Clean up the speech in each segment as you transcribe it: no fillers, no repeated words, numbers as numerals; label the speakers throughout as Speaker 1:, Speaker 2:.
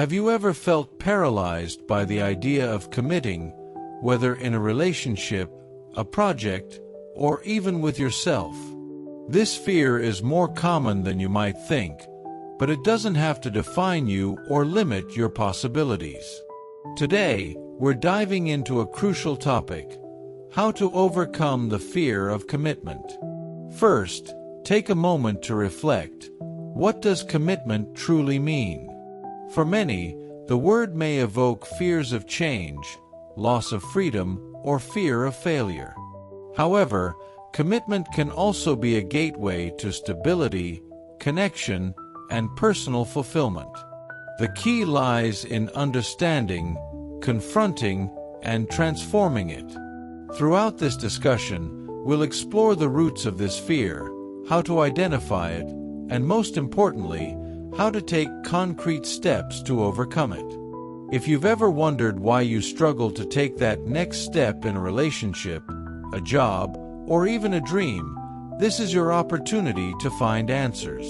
Speaker 1: Have you ever felt paralyzed by the idea of committing, whether in a relationship, a project, or even with yourself? This fear is more common than you might think, but it doesn't have to define you or limit your possibilities. Today, we're diving into a crucial topic: how to overcome the fear of commitment. First, take a moment to reflect. What does commitment truly mean? For many, the word may evoke fears of change, loss of freedom, or fear of failure. However, commitment can also be a gateway to stability, connection, and personal fulfillment. The key lies in understanding, confronting, and transforming it. Throughout this discussion, we'll explore the roots of this fear, how to identify it, and most importantly, how to take concrete steps to overcome it. If you've ever wondered why you struggle to take that next step in a relationship, a job, or even a dream, this is your opportunity to find answers.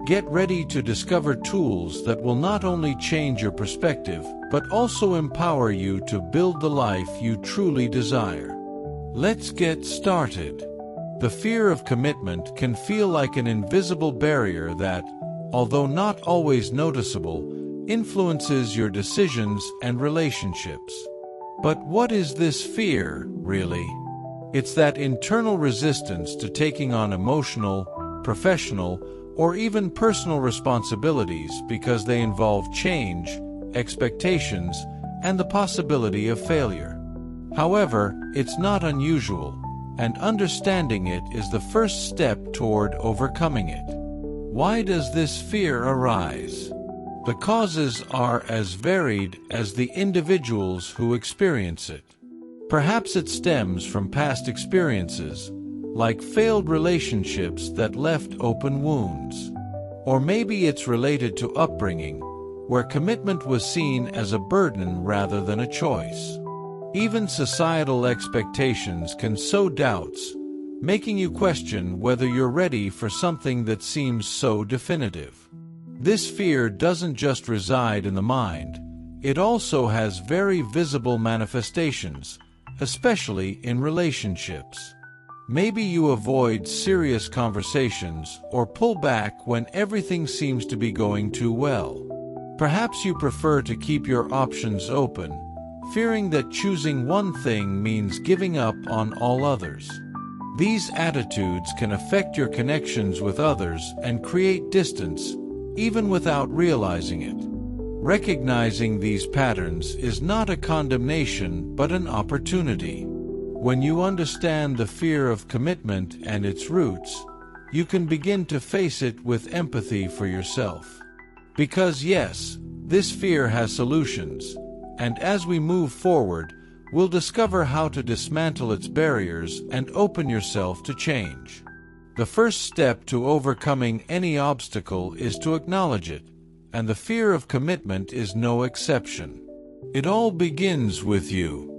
Speaker 1: Get ready to discover tools that will not only change your perspective, but also empower you to build the life you truly desire. Let's get started. The fear of commitment can feel like an invisible barrier that, although not always noticeable, influences your decisions and relationships. But what is this fear, really? It's that internal resistance to taking on emotional, professional, or even personal responsibilities because they involve change, expectations, and the possibility of failure. However, it's not unusual, and understanding it is the first step toward overcoming it. Why does this fear arise? The causes are as varied as the individuals who experience it. Perhaps it stems from past experiences, like failed relationships that left open wounds. Or maybe it's related to upbringing, where commitment was seen as a burden rather than a choice. Even societal expectations can sow doubts, making you question whether you're ready for something that seems so definitive. This fear doesn't just reside in the mind, it also has very visible manifestations, especially in relationships. Maybe you avoid serious conversations or pull back when everything seems to be going too well. Perhaps you prefer to keep your options open, fearing that choosing one thing means giving up on all others. These attitudes can affect your connections with others and create distance, even without realizing it. Recognizing these patterns is not a condemnation but an opportunity. When you understand the fear of commitment and its roots, you can begin to face it with empathy for yourself. Because yes, this fear has solutions, and as we move forward, we'll discover how to dismantle its barriers and open yourself to change. The first step to overcoming any obstacle is to acknowledge it, and the fear of commitment is no exception. It all begins with you.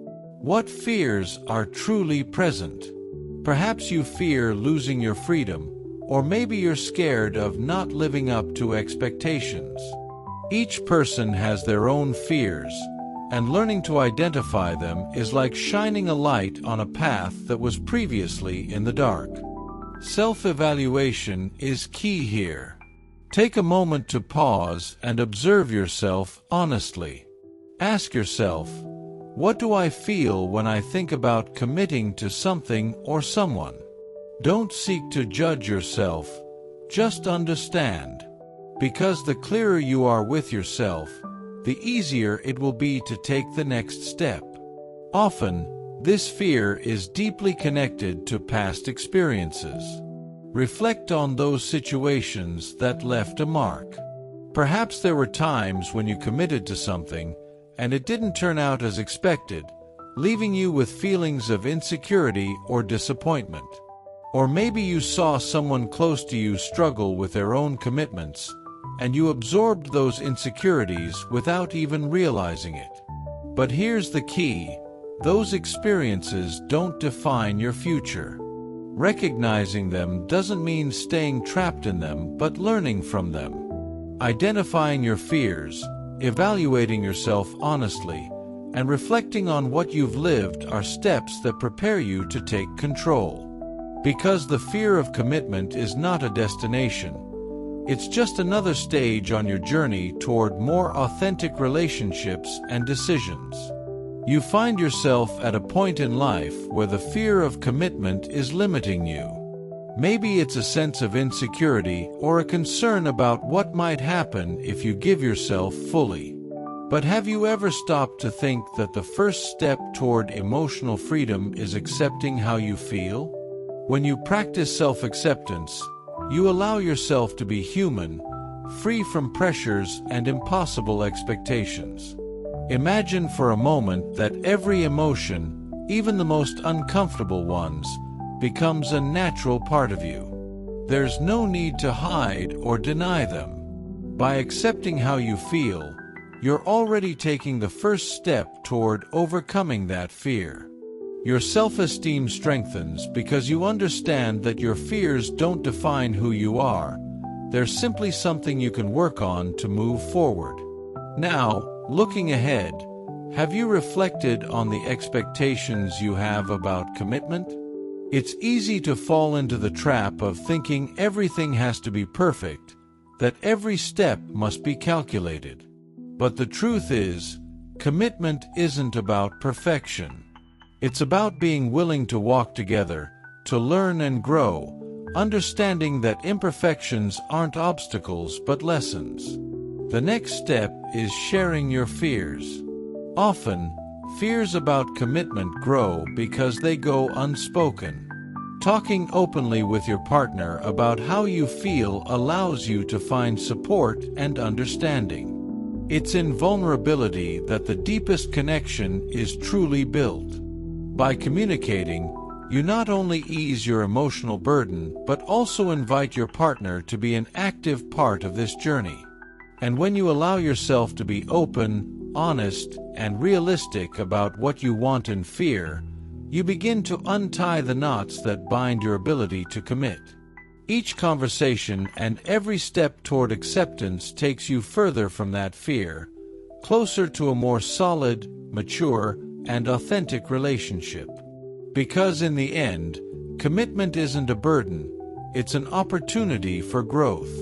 Speaker 1: What fears are truly present? Perhaps you fear losing your freedom, or maybe you're scared of not living up to expectations. Each person has their own fears, and learning to identify them is like shining a light on a path that was previously in the dark. Self-evaluation is key here. Take a moment to pause and observe yourself honestly. Ask yourself, what do I feel when I think about committing to something or someone? Don't seek to judge yourself, just understand. Because the clearer you are with yourself, the easier it will be to take the next step. Often, this fear is deeply connected to past experiences. Reflect on those situations that left a mark. Perhaps there were times when you committed to something, and it didn't turn out as expected, leaving you with feelings of insecurity or disappointment. Or maybe you saw someone close to you struggle with their own commitments, and you absorbed those insecurities without even realizing it. But here's the key: those experiences don't define your future. Recognizing them doesn't mean staying trapped in them, but learning from them. Identifying your fears, evaluating yourself honestly, and reflecting on what you've lived are steps that prepare you to take control. Because the fear of commitment is not a destination. It's just another stage on your journey toward more authentic relationships and decisions. You find yourself at a point in life where the fear of commitment is limiting you. Maybe it's a sense of insecurity or a concern about what might happen if you give yourself fully. But have you ever stopped to think that the first step toward emotional freedom is accepting how you feel? When you practice self-acceptance, you allow yourself to be human, free from pressures and impossible expectations. Imagine for a moment that every emotion, even the most uncomfortable ones, becomes a natural part of you. There's no need to hide or deny them. By accepting how you feel, you're already taking the first step toward overcoming that fear. Your self-esteem strengthens because you understand that your fears don't define who you are. They're simply something you can work on to move forward. Now, looking ahead, have you reflected on the expectations you have about commitment? It's easy to fall into the trap of thinking everything has to be perfect, that every step must be calculated. But the truth is, commitment isn't about perfection. It's about being willing to walk together, to learn and grow, understanding that imperfections aren't obstacles but lessons. The next step is sharing your fears. Often, fears about commitment grow because they go unspoken. Talking openly with your partner about how you feel allows you to find support and understanding. It's in vulnerability that the deepest connection is truly built. By communicating, you not only ease your emotional burden but also invite your partner to be an active part of this journey. And when you allow yourself to be open, honest, and realistic about what you want and fear, you begin to untie the knots that bind your ability to commit. Each conversation and every step toward acceptance takes you further from that fear, closer to a more solid, mature, and authentic relationship. Because in the end, commitment isn't a burden, it's an opportunity for growth.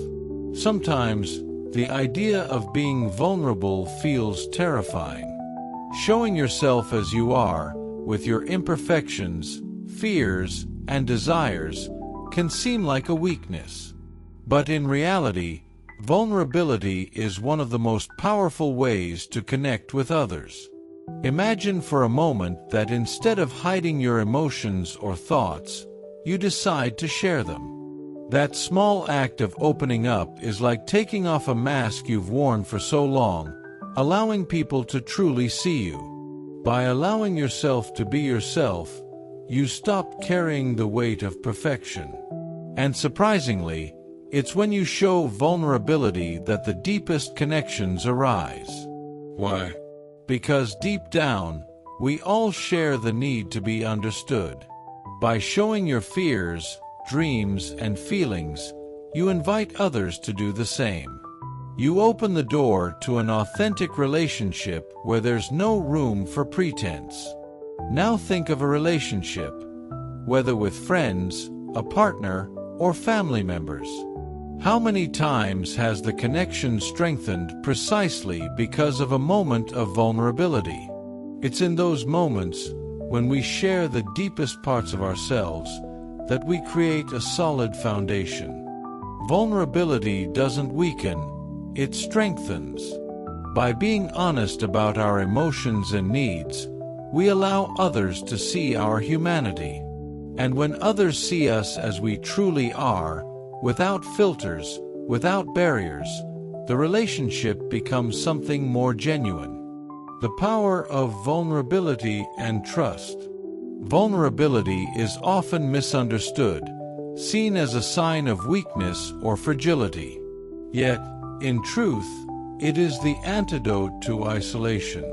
Speaker 1: Sometimes, the idea of being vulnerable feels terrifying. Showing yourself as you are, with your imperfections, fears, and desires, can seem like a weakness. But in reality, vulnerability is one of the most powerful ways to connect with others. Imagine for a moment that instead of hiding your emotions or thoughts, you decide to share them. That small act of opening up is like taking off a mask you've worn for so long, allowing people to truly see you. By allowing yourself to be yourself, you stop carrying the weight of perfection. And surprisingly, it's when you show vulnerability that the deepest connections arise. Why? Because deep down, we all share the need to be understood. By showing your fears, dreams, and feelings, you invite others to do the same. You open the door to an authentic relationship where there's no room for pretense. Now think of a relationship, whether with friends, a partner, or family members. How many times has the connection strengthened precisely because of a moment of vulnerability? It's in those moments, when we share the deepest parts of ourselves, that we create a solid foundation. Vulnerability doesn't weaken, it strengthens. By being honest about our emotions and needs, we allow others to see our humanity. And when others see us as we truly are, without filters, without barriers, the relationship becomes something more genuine. The power of vulnerability and trust. Vulnerability is often misunderstood, seen as a sign of weakness or fragility. Yet, in truth, it is the antidote to isolation.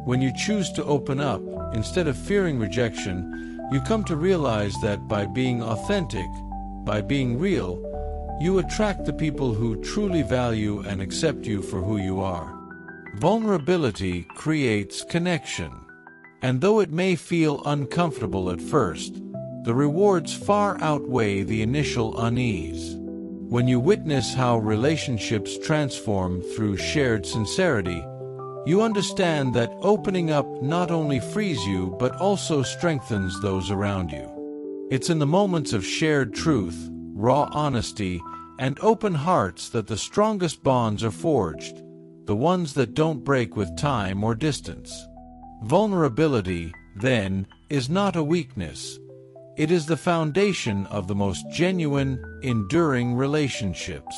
Speaker 1: When you choose to open up, instead of fearing rejection, you come to realize that by being authentic, by being real, you attract the people who truly value and accept you for who you are. Vulnerability creates connection. And though it may feel uncomfortable at first, the rewards far outweigh the initial unease. When you witness how relationships transform through shared sincerity, you understand that opening up not only frees you but also strengthens those around you. It's in the moments of shared truth, raw honesty, and open hearts that the strongest bonds are forged, the ones that don't break with time or distance. Vulnerability, then, is not a weakness. It is the foundation of the most genuine, enduring relationships.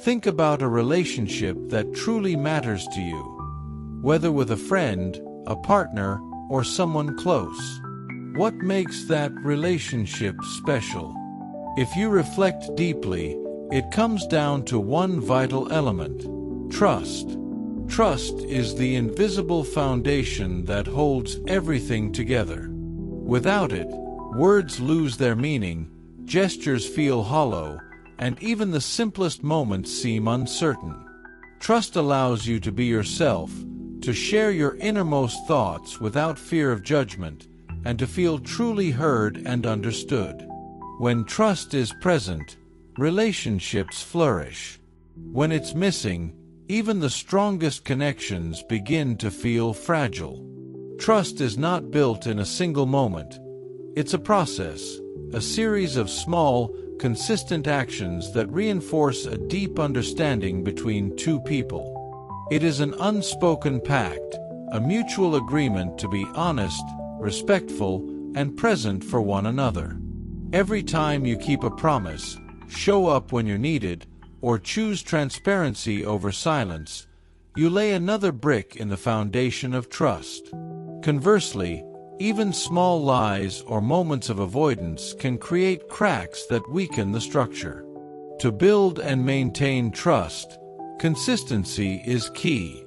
Speaker 1: Think about a relationship that truly matters to you, whether with a friend, a partner, or someone close. What makes that relationship special? If you reflect deeply, it comes down to one vital element: trust. Trust is the invisible foundation that holds everything together. Without it, words lose their meaning, gestures feel hollow, and even the simplest moments seem uncertain. Trust allows you to be yourself, to share your innermost thoughts without fear of judgment, and to feel truly heard and understood. When trust is present, relationships flourish. When it's missing, even the strongest connections begin to feel fragile. Trust is not built in a single moment. It's a process, a series of small, consistent actions that reinforce a deep understanding between two people. It is an unspoken pact, a mutual agreement to be honest, respectful, and present for one another. Every time you keep a promise, show up when you're needed, or choose transparency over silence, you lay another brick in the foundation of trust. Conversely, even small lies or moments of avoidance can create cracks that weaken the structure. To build and maintain trust, consistency is key.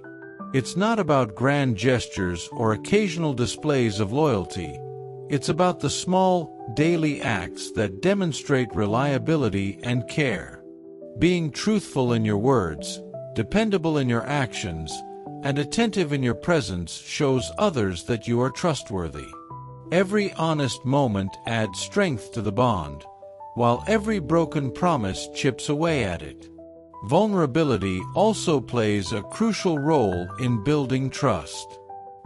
Speaker 1: It's not about grand gestures or occasional displays of loyalty. It's about the small, daily acts that demonstrate reliability and care. Being truthful in your words, dependable in your actions, and attentive in your presence shows others that you are trustworthy. Every honest moment adds strength to the bond, while every broken promise chips away at it. Vulnerability also plays a crucial role in building trust.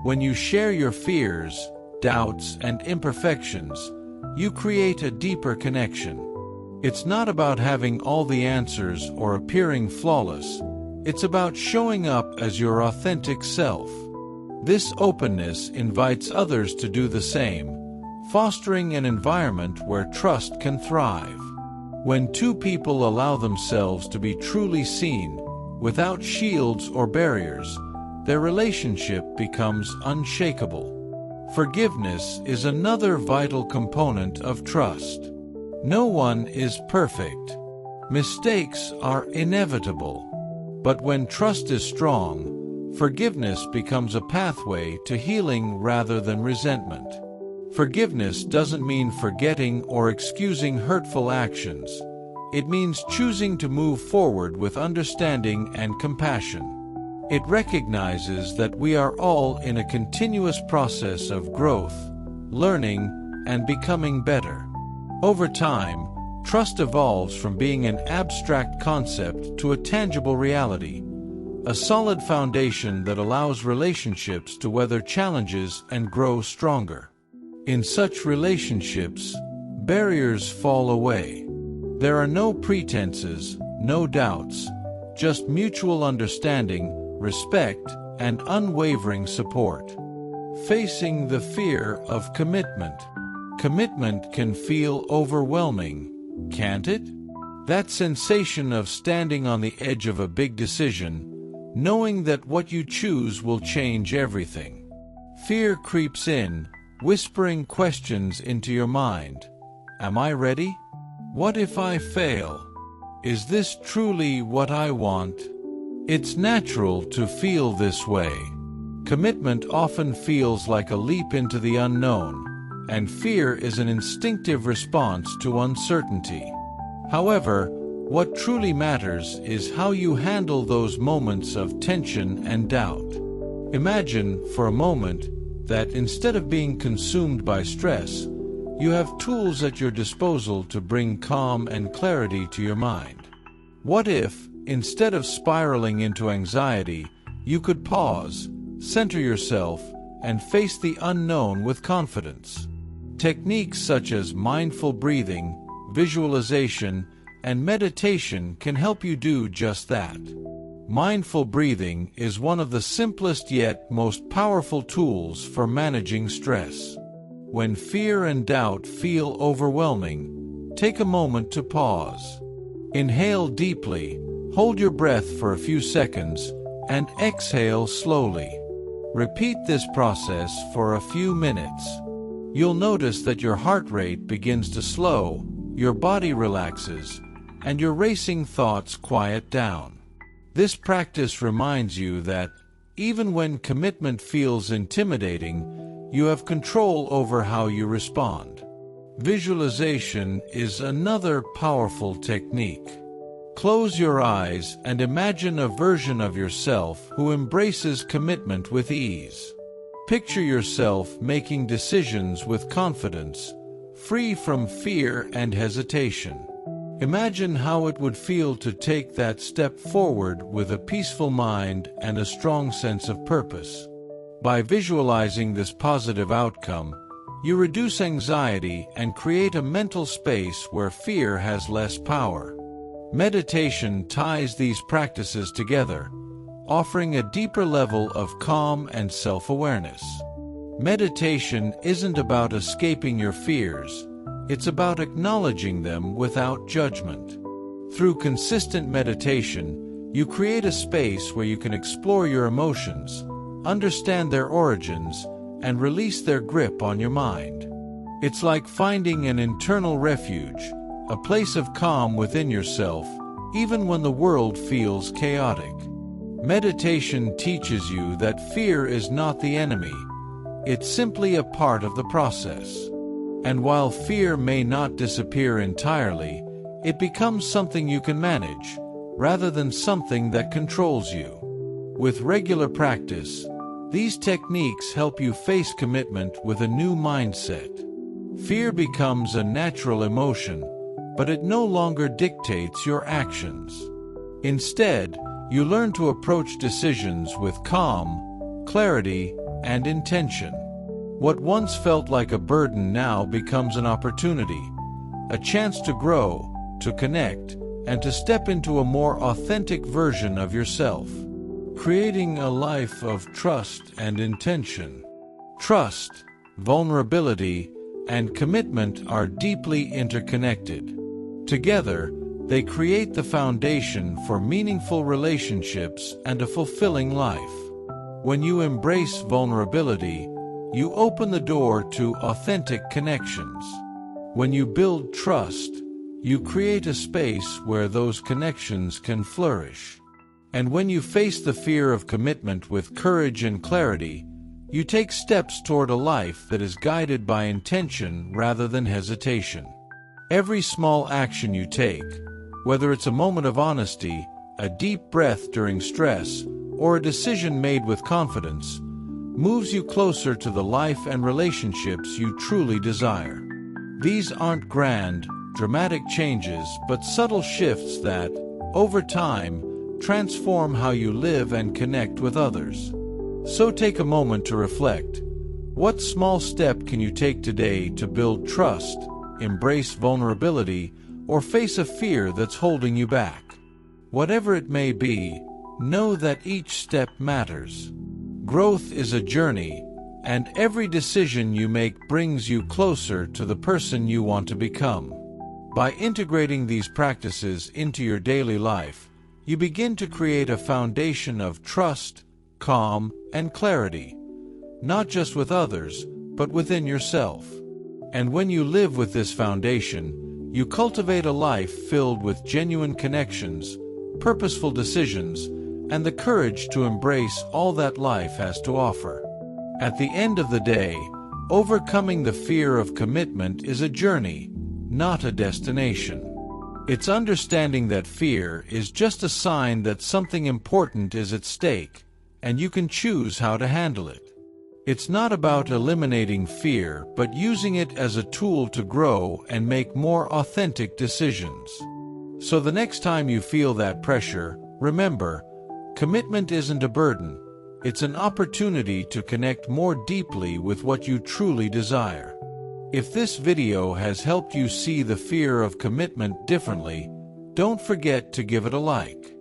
Speaker 1: When you share your fears, doubts, and imperfections, you create a deeper connection. It's not about having all the answers or appearing flawless. It's about showing up as your authentic self. This openness invites others to do the same, fostering an environment where trust can thrive. When two people allow themselves to be truly seen, without shields or barriers, their relationship becomes unshakable. Forgiveness is another vital component of trust. No one is perfect. Mistakes are inevitable. But when trust is strong, forgiveness becomes a pathway to healing rather than resentment. Forgiveness doesn't mean forgetting or excusing hurtful actions. It means choosing to move forward with understanding and compassion. It recognizes that we are all in a continuous process of growth, learning, and becoming better. Over time, trust evolves from being an abstract concept to a tangible reality, a solid foundation that allows relationships to weather challenges and grow stronger. In such relationships, barriers fall away. There are no pretenses, no doubts, just mutual understanding, respect, and unwavering support. Facing the fear of commitment. Commitment can feel overwhelming, can't it? That sensation of standing on the edge of a big decision, knowing that what you choose will change everything. Fear creeps in, whispering questions into your mind. Am I ready? What if I fail? Is this truly what I want? It's natural to feel this way. Commitment often feels like a leap into the unknown, and fear is an instinctive response to uncertainty. However, What truly matters is how you handle those moments of tension and doubt. Imagine, for a moment, that instead of being consumed by stress, you have tools at your disposal to bring calm and clarity to your mind. What if, instead of spiraling into anxiety, you could pause, center yourself, and face the unknown with confidence? Techniques such as mindful breathing, visualization, and meditation can help you do just that. Mindful breathing is one of the simplest yet most powerful tools for managing stress. When fear and doubt feel overwhelming, take a moment to pause. Inhale deeply, hold your breath for a few seconds, and exhale slowly. Repeat this process for a few minutes. You'll notice that your heart rate begins to slow, your body relaxes, and your racing thoughts quiet down. This practice reminds you that, even when commitment feels intimidating, you have control over how you respond. Visualization is another powerful technique. Close your eyes and imagine a version of yourself who embraces commitment with ease. Picture yourself making decisions with confidence, free from fear and hesitation. Imagine how it would feel to take that step forward with a peaceful mind and a strong sense of purpose. By visualizing this positive outcome, you reduce anxiety and create a mental space where fear has less power. Meditation ties these practices together, offering a deeper level of calm and self-awareness. Meditation isn't about escaping your fears. It's about acknowledging them without judgment. Through consistent meditation, you create a space where you can explore your emotions, understand their origins, and release their grip on your mind. It's like finding an internal refuge, a place of calm within yourself, even when the world feels chaotic. Meditation teaches you that fear is not the enemy. It's simply a part of the process. And while fear may not disappear entirely, it becomes something you can manage, rather than something that controls you. With regular practice, these techniques help you face commitment with a new mindset. Fear becomes a natural emotion, but it no longer dictates your actions. Instead, you learn to approach decisions with calm, clarity, and intention. What once felt like a burden now becomes an opportunity, a chance to grow, to connect, and to step into a more authentic version of yourself, creating a life of trust and intention. Trust, vulnerability, and commitment are deeply interconnected. Together, they create the foundation for meaningful relationships and a fulfilling life. When you embrace vulnerability, you open the door to authentic connections. When you build trust, you create a space where those connections can flourish. And when you face the fear of commitment with courage and clarity, you take steps toward a life that is guided by intention rather than hesitation. Every small action you take, whether it's a moment of honesty, a deep breath during stress, or a decision made with confidence, moves you closer to the life and relationships you truly desire. These aren't grand, dramatic changes, but subtle shifts that, over time, transform how you live and connect with others. So take a moment to reflect. What small step can you take today to build trust, embrace vulnerability, or face a fear that's holding you back? Whatever it may be, know that each step matters. Growth is a journey, and every decision you make brings you closer to the person you want to become. By integrating these practices into your daily life, you begin to create a foundation of trust, calm, and clarity, not just with others, but within yourself. And when you live with this foundation, you cultivate a life filled with genuine connections, purposeful decisions, and the courage to embrace all that life has to offer. At the end of the day, overcoming the fear of commitment is a journey, not a destination. It's understanding that fear is just a sign that something important is at stake, and you can choose how to handle it. It's not about eliminating fear, but using it as a tool to grow and make more authentic decisions. So the next time you feel that pressure, remember, commitment isn't a burden. It's an opportunity to connect more deeply with what you truly desire. If this video has helped you see the fear of commitment differently, don't forget to give it a like.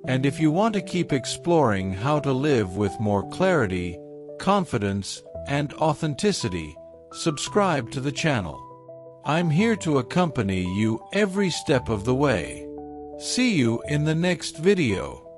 Speaker 1: And if you want to keep exploring how to live with more clarity, confidence, and authenticity, subscribe to the channel. I'm here to accompany you every step of the way. See you in the next video.